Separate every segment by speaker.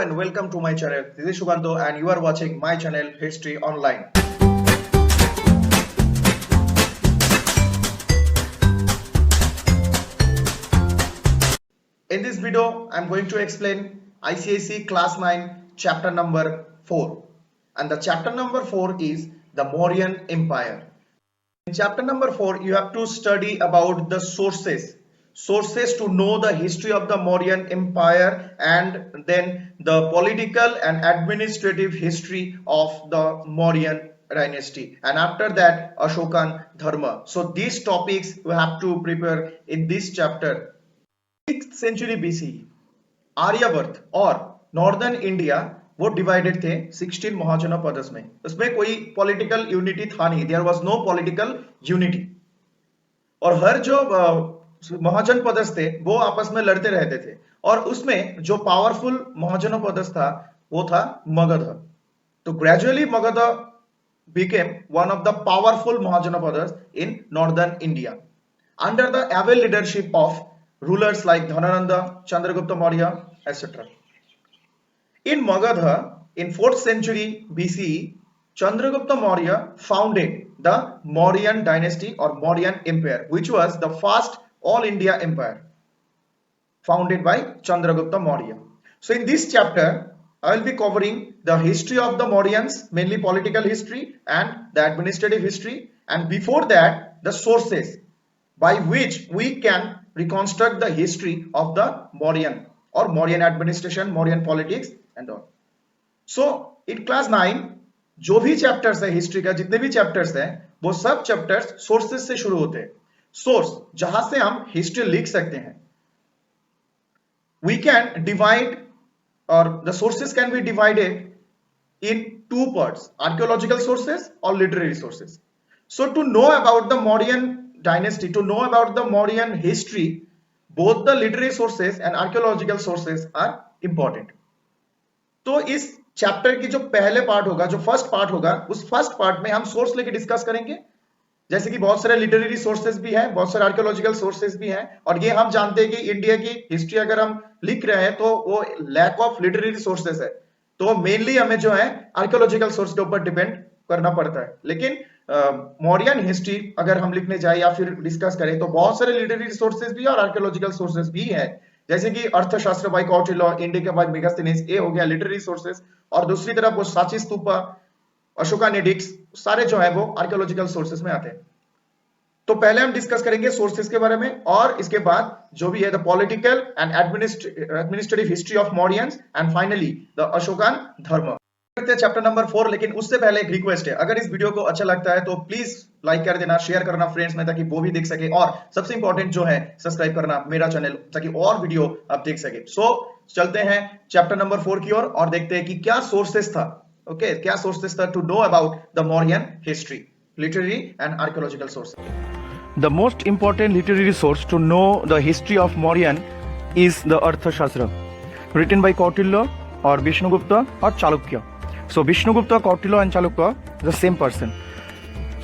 Speaker 1: And welcome to my channel. This is Shuganto and you are watching my channel History Online. In this video, I am going to explain ICSE Class 9 chapter number 4. And the chapter number 4 is the Mauryan Empire. In chapter number 4, you have to study about the sources to know the history of the Mauryan Empire and then the political and administrative history of the Mauryan dynasty, and after that Ashokan Dharma. So these topics you have to prepare in this chapter. 6th century BC Aryavart और northern India वो divided थे 16 महाजनपदस में. उसमें कोई political unity था नहीं. There was no political unity और हर जो महाजनपदस थे वो आपस में लड़ते रहते थे और उसमें जो पावरफुल महाजनपदस था वो था मगध. तो gradually Magadh became one of the powerful mahajanapadas in northern India under the able leadership of rulers like Dhanananda, Chandragupta Maurya, etc. In Magadha, in 4th century BCE, Chandragupta Maurya founded the Mauryan dynasty or Mauryan empire, which was the first all India empire founded by Chandragupta Maurya. So in this chapter, I will be covering the history of the Mauryans, mainly political history and the administrative history, and before that the sources by which we can reconstruct the history of the Mauryan or Mauryan administration, Mauryan politics and all. So in class 9 जो भी chapters है history का, जितने भी chapters हैं वो सब chapters sources से शुरू होते हैं. सोर्स जहां से हम हिस्ट्री लिख सकते हैं. वी कैन डिवाइड और the sources can be divided in two parts, archaeological sources और literary sources. So to know about the Mauryan dynasty, to know about the Mauryan history, both the literary sources and archaeological sources are important. तो इस chapter की जो पहले part होगा, जो first part होगा, उस फर्स्ट पार्ट में हम सोर्स लेके डिस्कस करेंगे. जैसे कि बहुत सारे लिटरेरी सोर्सेज भी हैं, बहुत सारे आर्कियोलॉजिकल सोर्सेज भी हैं और ये हम जानते हैं कि इंडिया की हिस्ट्री अगर हम लिख रहे हैं तो वो लैक ऑफ लिटरेरी सोर्सेज है, तो मेनली हमें जो है आर्कियोलॉजिकल सोर्स के ऊपर डिपेंड करना पड़ता है. लेकिन मौर्यन हिस्ट्री अगर हम लिखने जाए या फिर डिस्कस करें तो बहुत सारे लिटरेरी सोर्सेज भी और आर्कियोलॉजिकल सोर्सेज भी हैं. जैसे कि Arthashastra by Kautilya, Indica by Megasthenes, ये हो गया लिटरेरी सोर्सेज, और दूसरी तरफ वो सांची स्तूपा, अशोका एडिक्ट्स, सारे जो है वो आर्कियोलॉजिकल सोर्सेज में आते हैं. तो पहले हम डिस्कस करेंगे सोर्सेज के बारे में और इसके बाद जो भी है the political and administrative history of Mauryans and finally the Ashokan dharma. Chapter number 4. लेकिन उससे पहले एक रिक्वेस्ट है, अगर इस वीडियो को अच्छा लगता है तो प्लीज लाइक कर देना, शेयर करना फ्रेंड्स में ताकि वो भी देख सके, और सबसे इंपॉर्टेंट जो है सब्सक्राइब करना मेरा चैनल ताकि और वीडियो आप देख सके. सो चलते हैं चैप्टर नंबर 4 की ओर और देखते हैं कि क्या सोर्सेस था. ओके, क्या सोर्सेस था to know about the Mauryan history, literary and archaeological sources.
Speaker 2: The most important literary source to know the history of Mauryan is the Arthashastra, written by Kautilya or Vishnugupta or Chalukya. So Vishnugupta, Kautilya and Chalukya, the same person.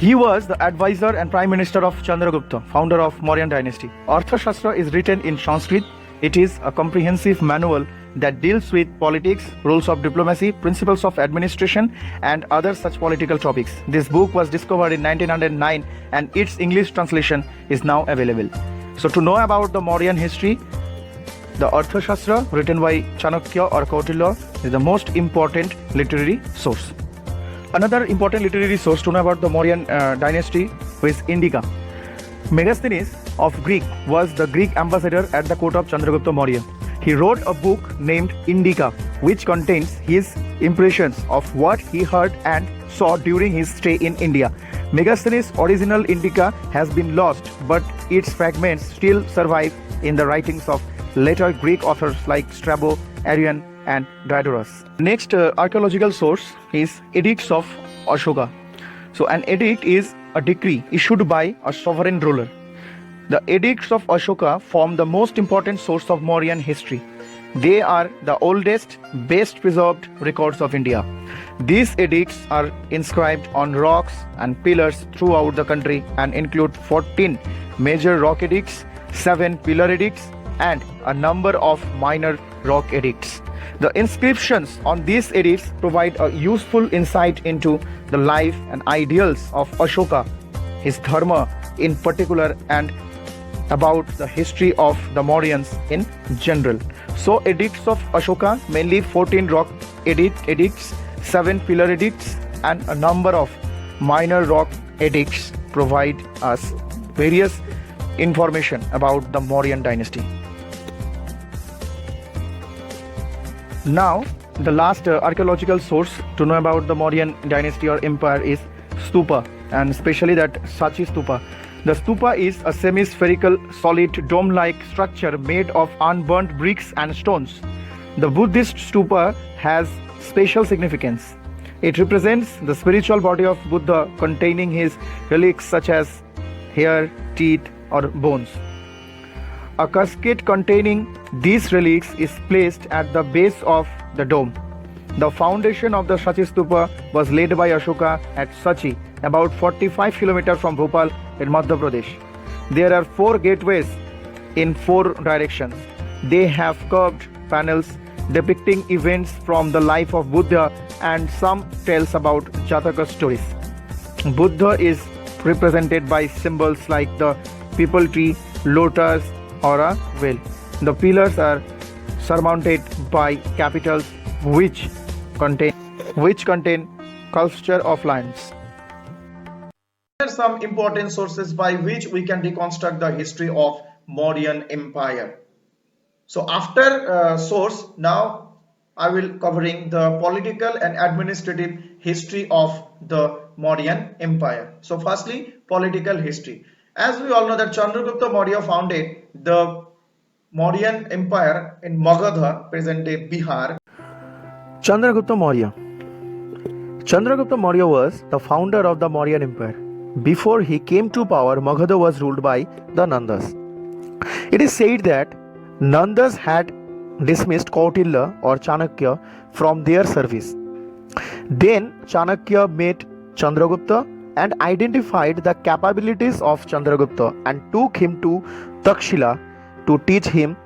Speaker 2: He was the advisor and prime minister of Chandragupta, founder of Mauryan dynasty. Arthashastra is written in Sanskrit. It is a comprehensive manual that deals with politics, rules of diplomacy, principles of administration and other such political topics. This book was discovered in 1909 and its English translation is now available. So to know about the Mauryan history, the Arthashastra written by Chanakya or Kautilya is the most important literary source. Another important literary source to know about the Mauryan dynasty is Indica. Megasthenes of Greek was the Greek ambassador at the court of Chandragupta Maurya. He wrote a book named Indica, which contains his impressions of what he heard and saw during his stay in India. Megasthenes' original Indica has been lost, but its fragments still survive in the writings of later Greek authors like Strabo, Arrian and Diodorus. Next archaeological source is Edicts of Ashoka. So an edict is a decree issued by a sovereign ruler. The Edicts of Ashoka form the most important source of Mauryan history. They are the oldest, best preserved records of India. These edicts are inscribed on rocks and pillars throughout the country and include 14 major rock edicts, 7 pillar edicts and a number of minor rock edicts. The inscriptions on these edicts provide a useful insight into the life and ideals of Ashoka, his dharma in particular, and about the history of the Mauryans in general. So, edicts of Ashoka, mainly 14 rock edicts, 7 pillar edicts, and a number of minor rock edicts provide us various information about the Mauryan dynasty. Now, the last archaeological source to know about the Mauryan dynasty or empire is stupa, and especially that Sachi stupa. The stupa is a semi-spherical, solid, dome-like structure made of unburnt bricks and stones. The Buddhist stupa has special significance. It represents the spiritual body of Buddha containing his relics such as hair, teeth, or bones. A casket containing these relics is placed at the base of the dome. The foundation of the Sachi stupa was laid by Ashoka at Sachi, about 45 km from Bhopal in Madhya Pradesh. There are 4 gateways in 4 directions. They have curved panels depicting events from the life of Buddha, and some tells about Jataka stories. Buddha is represented by symbols like the peepal tree, lotus, or a whale. The pillars are surmounted by capitals which contain sculpture of lions.
Speaker 1: There are some important sources by which we can reconstruct the history of Mauryan Empire. So after source, now I will covering the political and administrative history of the Mauryan Empire. So firstly, political history. As we all know that Chandragupta Maurya founded the Mauryan Empire in Magadha, present-day Bihar.
Speaker 2: Chandragupta Maurya. Chandragupta Maurya was the founder of the Mauryan Empire. Before he came to power, Magadha was ruled by the Nandas. It is said that Nandas had dismissed Kautilya or Chanakya from their service. Then Chanakya met Chandragupta and identified the capabilities of Chandragupta and took him to Takshila to teach him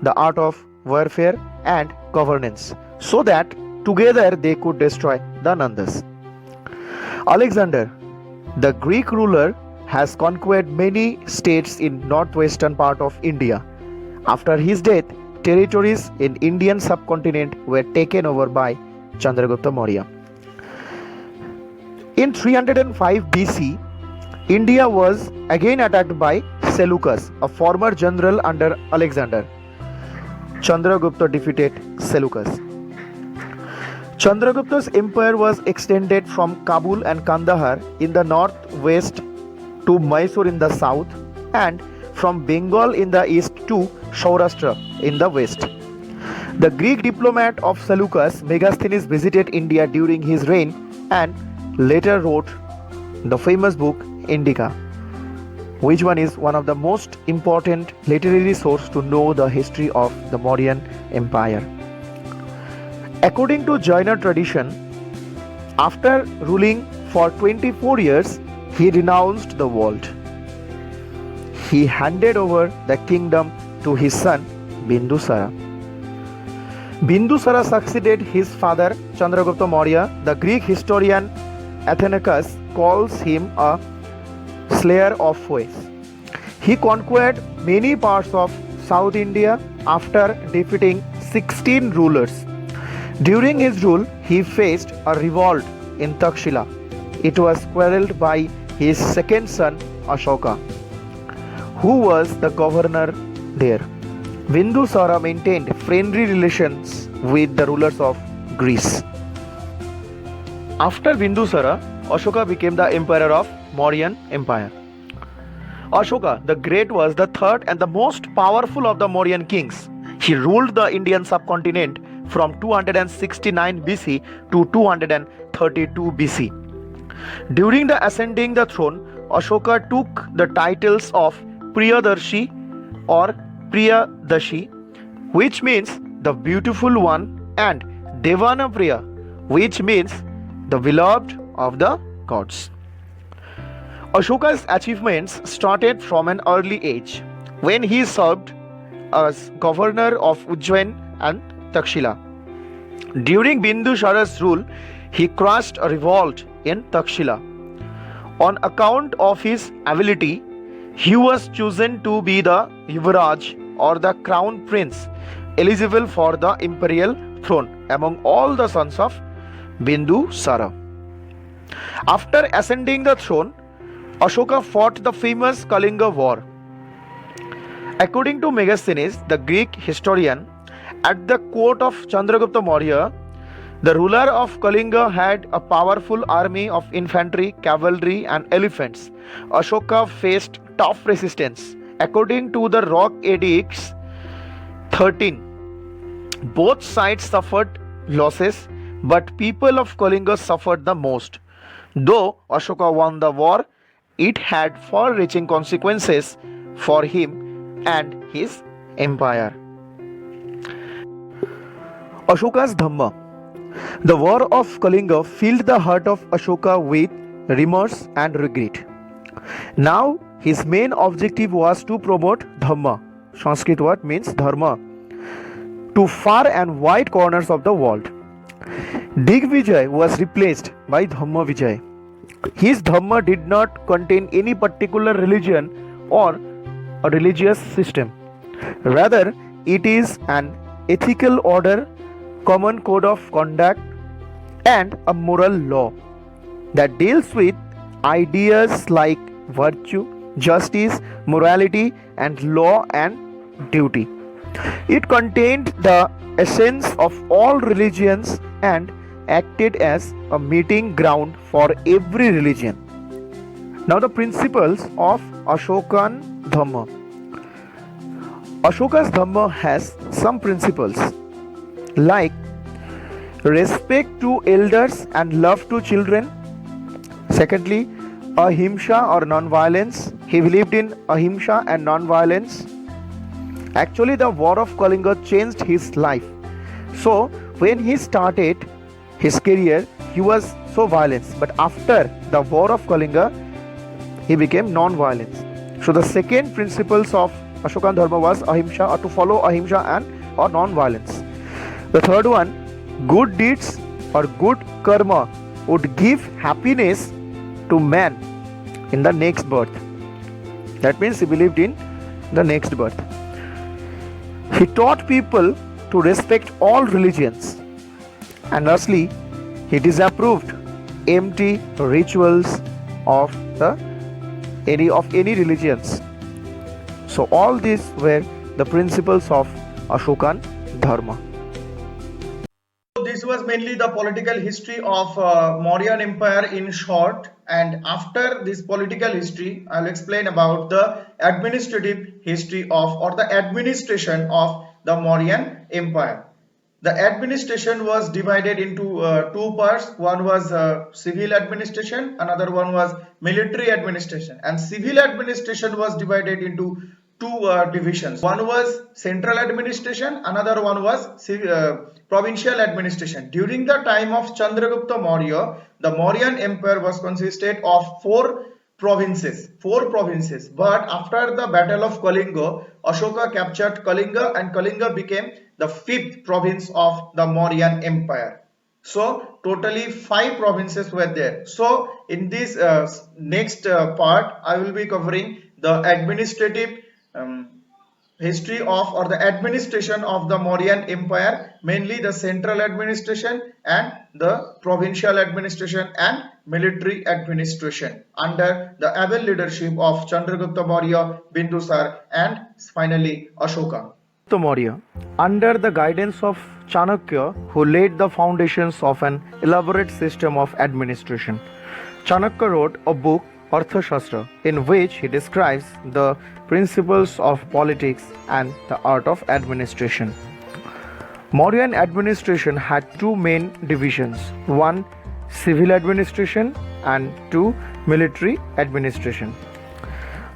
Speaker 2: the art of warfare and governance, so that together they could destroy the Nandas. Alexander, the Greek ruler, has conquered many states in northwestern part of India. After his death, territories in Indian subcontinent were taken over by Chandragupta Maurya. In 305 BC, India was again attacked by Seleucus, a former general under Alexander. Chandragupta defeated Seleucus. Chandragupta's empire was extended from Kabul and Kandahar in the northwest to Mysore in the south, and from Bengal in the east to Saurashtra in the west. The Greek diplomat of Seleucus, Megasthenes, visited India during his reign and later wrote the famous book Indica, which one is one of the most important literary sources to know the history of the Mauryan Empire. According to Jaina tradition, after ruling for 24 years, he renounced the world. He handed over the kingdom to his son Bindusara. Bindusara succeeded his father Chandragupta Maurya. The Greek historian Athenaeus calls him a slayer of foes. He conquered many parts of South India after defeating 16 rulers. During his rule, he faced a revolt in Takshila. It was quelled by his second son Ashoka, who was the governor there. Bindusara maintained friendly relations with the rulers of Greece. After Bindusara, Ashoka became the emperor of Mauryan Empire. Ashoka the Great was the third and the most powerful of the Mauryan kings. He ruled the Indian subcontinent from 269 BC to 232 BC. During the ascending the throne, Ashoka took the titles of Priyadarshi or Priyadashi, which means the beautiful one, and Devanapriya, which means the beloved of the gods. Ashoka's achievements started from an early age, when he served as governor of Ujjain and Takshila. During Bindusara's rule, he crushed a revolt in Takshila. On account of his ability, he was chosen to be the Yuvraj or the crown prince eligible for the imperial throne among all the sons of Bindusara. After ascending the throne, Ashoka fought the famous Kalinga War. According to Megasthenes, the Greek historian, at the court of Chandragupta Maurya, the ruler of Kalinga had a powerful army of infantry, cavalry, and elephants. Ashoka faced tough resistance. According to the Rock Edicts 13, both sides suffered losses, but people of Kalinga suffered the most. Though Ashoka won the war, it had far-reaching consequences for him and his empire. Ashoka's Dhamma. The war of Kalinga filled the heart of Ashoka with remorse and regret. Now his main objective was to promote Dhamma, Sanskrit word means Dharma, to far and wide corners of the world. Digvijay was replaced by Dhamma Vijay. His Dhamma did not contain any particular religion or a religious system. Rather, it is an ethical order, common code of conduct, and a moral law that deals with ideas like virtue, justice, morality, and law and duty. It contained the essence of all religions and acted as a meeting ground for every religion. Now, the principles of Ashokan Dhamma. Ashoka's Dhamma has some principles like respect to elders and love to children. Secondly, ahimsa or non-violence. He believed in ahimsa and non-violence. Actually, the war of Kalinga changed his life. So, when he started his career, he was so violent. But after the war of Kalinga, he became non-violence. So, the second principles of Ashokan Dharma was ahimsa, or to follow ahimsa and or non-violence. The third one, good deeds or good karma would give happiness to man in the next birth. That means he believed in the next birth. He taught people to respect all religions. And lastly, he disapproved empty rituals of any religions. So all these were the principles of Ashokan Dharma.
Speaker 1: This was mainly the political history of Mauryan Empire in short, and after this political history I will explain about the administrative history of or the administration of the Mauryan Empire. The administration was divided into two parts. One was civil administration, another one was military administration, and civil administration was divided into two divisions. One was central administration, another one was provincial administration. During the time of Chandragupta Maurya, the Mauryan Empire was consisted of four provinces. But after the battle of Kalinga, Ashoka captured Kalinga, and Kalinga became the fifth province of the Mauryan Empire. So totally 5 provinces were there. So in this next part I will be covering the administrative history of or the administration of the Mauryan Empire, mainly the central administration and the provincial administration and military administration under the able leadership of Chandragupta Maurya, Bindusar, and finally Ashoka.
Speaker 2: Maurya, under the guidance of Chanakya, who laid the foundations of an elaborate system of administration. Chanakya wrote a book, Arthashastra, in which he describes the principles of politics and the art of administration. Mauryan administration had two main divisions, one civil administration and two military administration.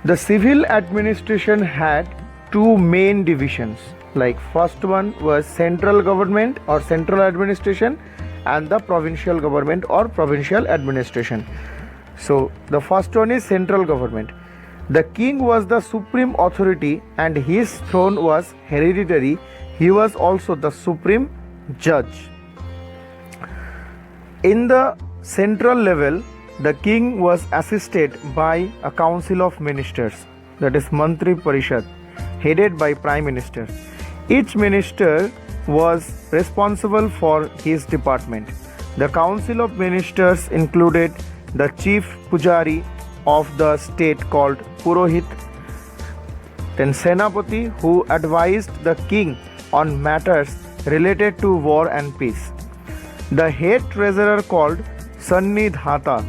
Speaker 2: The civil administration had two main divisions, like first one was central government or central administration and the provincial government or provincial administration. So the first one is central government. The king was the supreme authority and his throne was hereditary. He was also the supreme judge. In the central level, the king was assisted by a council of ministers, that is Mantri Parishad, headed by Prime Minister. Each minister was responsible for his department. The council of ministers included the chief pujari of the state called Purohit, then Senapati, who advised the king on matters related to war and peace. The head treasurer called Sannidhata,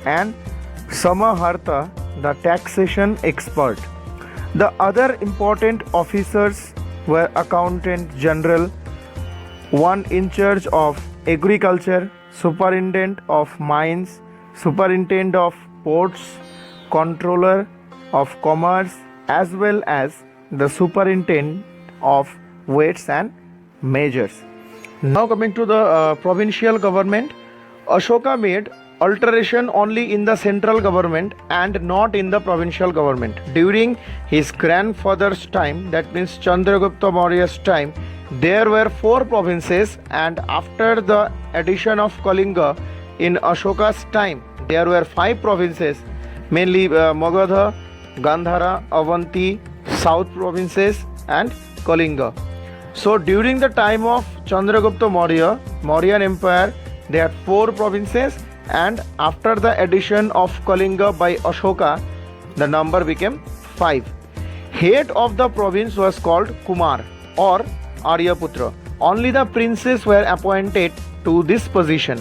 Speaker 2: and Samaharta, the taxation expert. The other important officers were accountant general, one in charge of agriculture, superintendent of mines, superintendent of ports, controller of commerce, as well as the superintendent of weights and measures. Now coming to the provincial government, Ashoka made alteration only in the central government and not in the provincial government. During his grandfather's time, that means Chandragupta Maurya's time, there were 4 provinces, and after the addition of Kalinga in Ashoka's time, there were 5 provinces, mainly Magadha, Gandhara, Avanti, South provinces and Kalinga. So during the time of Chandragupta Maurya, Mauryan Empire, they had 4 provinces, and after the addition of Kalinga by Ashoka, the number became 5. Head of the province was called Kumar or Aryaputra. Only the princes were appointed to this position.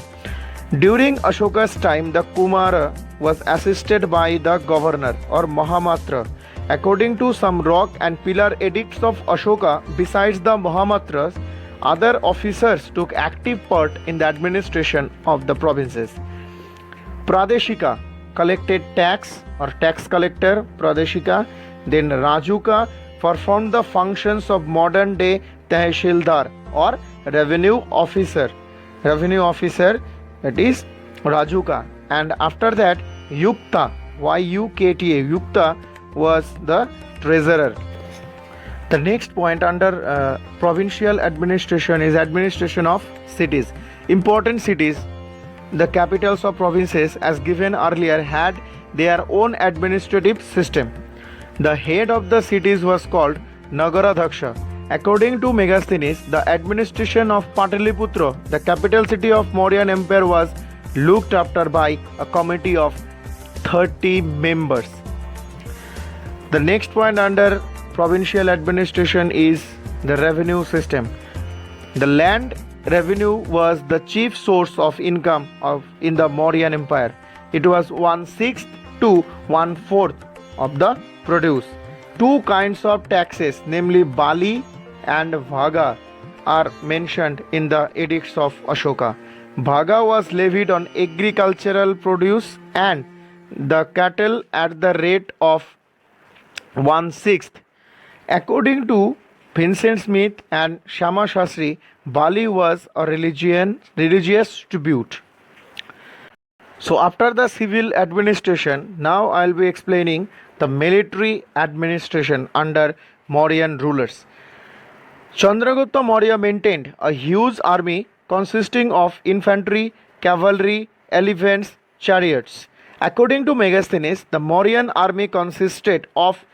Speaker 2: During Ashoka's time, the Kumara was assisted by the governor or Mahamatra. According to some rock and pillar edicts of Ashoka, besides the Mahamatras, other officers took active part in the administration of the provinces. Pradeshika collected tax or tax collector, Pradeshika. Then Rajuka performed the functions of modern day Tehsildar or revenue officer. Revenue officer, that is Rajuka. And after that, Yukta, Y-U-K-T-A, Yukta was the treasurer. The next point under provincial administration is administration of cities. Important cities, the capitals of provinces as given earlier, had their own administrative system. The head of the cities was called Nagaradhaksha. According to Megasthenes, the administration of Pataliputra, the capital city of Mauryan Empire, was looked after by a committee of 30 members. The next point under provincial administration is the revenue system. The land revenue was the chief source of income in the Mauryan Empire. It was 1/6 to 1/4 of the produce. 2 kinds of taxes, namely Bali and Bhaga, are mentioned in the edicts of Ashoka. Bhaga was levied on agricultural produce and the cattle at the rate of 1/6. According to Vincent Smith and Shama Shastri, Bali was a religious tribute. So after the civil administration, now I will be explaining the military administration under Mauryan rulers. Chandragupta Maurya maintained a huge army consisting of infantry, cavalry, elephants, chariots. According to Megasthenes, the Mauryan army consisted of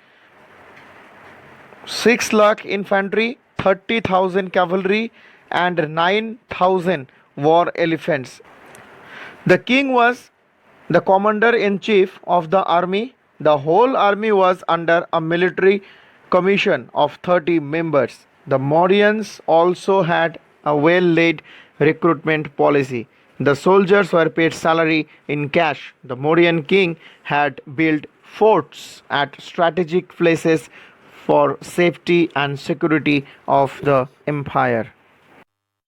Speaker 2: 6 lakh infantry, 30,000 cavalry and 9,000 war elephants. The king was the commander-in-chief of the army. The whole army was under a military commission of 30 members. The Mauryans also had a well-laid recruitment policy. The soldiers were paid salary in cash. The Mauryan king had built forts at strategic places for safety and security of the empire.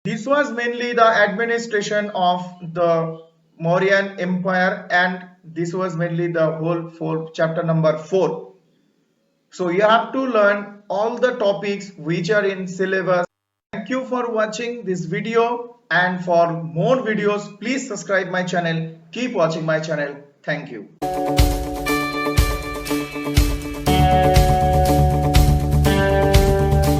Speaker 1: This was mainly the administration of the Mauryan Empire, and this was mainly the whole chapter number 4. So you have to learn all the topics which are in syllabus. Thank you for watching this video, and for more videos please subscribe my channel. Keep watching my channel. Thank you.